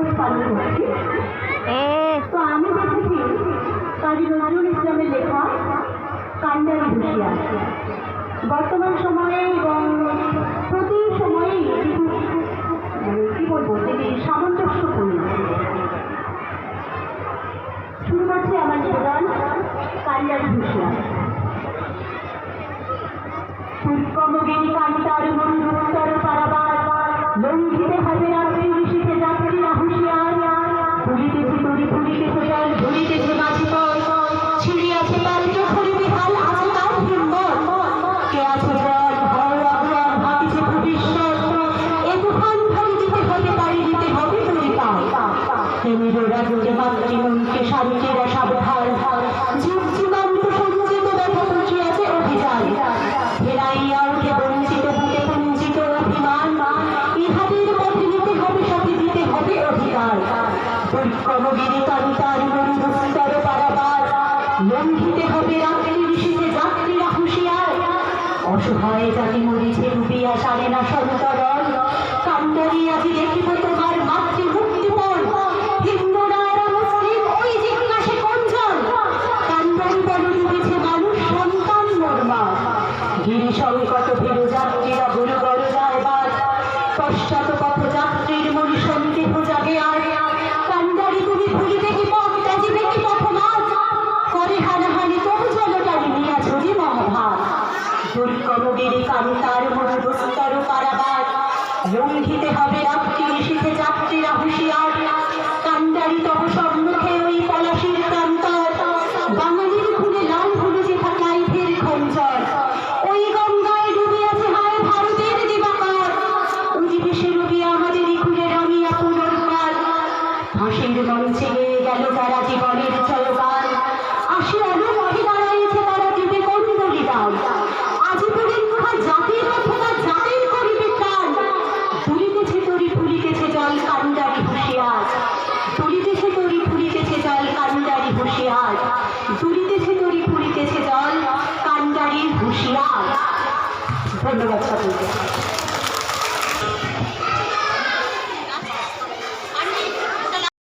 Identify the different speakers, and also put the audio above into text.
Speaker 1: দিবস পালন করছি। তো আমি দেখেছি কাজী নজরুল ইসলামের লেখা কান্ডারি হুঁশিয়ার বর্তমান সময়ে এবং প্রতি সময়েই কি বলবো তিনি সামঞ্জস্যপূর্ণ। শুরু করছে আমার জীবন কান্ডারি হুঁশিয়ার। কর্মগিরি কান্তার মনুস্তর পারাবার লঙ্ঘিতে হবে রাত্রি ঋষিতে যাত্রীরা হুঁশিয়ার। ভুলিতেছে তরি ভুলিতেছে জল ভুলিতেছে মাঝি পর ছিড়িয়াছে পাল্টে খড়ি বিহাল আছে তার হিম্মত। কে আছে জল ভয় অপরাধ ভাবিছে ভবিষ্যৎ এ তুফান ভারী দিতে হবে তারি দিতে হবে পরিপাল। তেমির রাজ্যে মাতৃমনকে শান্তিরা সাবধান জীব জীবান্ত সঞ্চিত ব্যথা পুষিয়াছে অভিযান। ফেরাইয়া উঠে বঞ্চিত বুকে পুঞ্জিত অভিমান ইহাদের পথে নিতে হবে সাথে দিতে হবে অধিকার। পরিক্রমগিরি কান্তার মরুদুস্তর পারাবার লঙ্ঘিতে হবে রাত্রি ঋষিতে যাত্রীরা হুঁশিয়ার। অসহায় জাতি মরিছে ডুবিয়া সারে না সন্তরণ কান্ডারি আজি দেখিব তোমার মাতৃ মুক্তিপণ। হিন্দু নায়রা মুসলিম ওই জিজ্ঞাসে কোনজন কান্ডারি বল ডুবেছে মানুষ সন্তান মর্মা। গিরি সংকট ভেরো যাত্রীরা গুরু গড় যায় বাদ পশ্চাৎ পথ যাত্রীর মরি সন্দেহ জাগে আর। কান্ডারি তুমি ভুলিবে কি পথ ত্যাজিবে কি পথমাজ করে হানাহানি তবু জলটারি নিয়া ঝরি মহাভাব। দুর্গমগিরি কান্তার মরুদুস্তর পারাবার লঙ্ঘিতে হবে রাত্রি ঋষিতে যাত্রীরা হুঁশিয়ার। কান্ডারি তব সম্মুখে ওই পলাশির প্রান্তর বাঙালির খুলে লাল হলু যে থাকাই ফের খঞ্জর। ওই গঙ্গায় ডুবিয়াছে হায় ভারতের দিবাকর অধিবেশে রবি আমাদের খুলে রামিয়া পুনর্বার। হাসির মঞ্চে গেয়ে গেল তারা জীবনের চলগান আসি আলো মহে দাঁড়াইছে তারা দিবে কোন বলিদান। আজি পরীক্ষা জাতির অথবা জাতির করিবে প্রাণ। তুলিতেছে তরি ফুলিতেছে জল কান্ডারি হুঁশিয়ার। তুলিতেছে তরি ফুলিতেছে জল কান্ডারি হুঁশিয়ার। তুলিতেছে তরি ফুলিতেছে জল কান্ডারি হুঁশিয়ার। ধন্যবাদ সকলকে।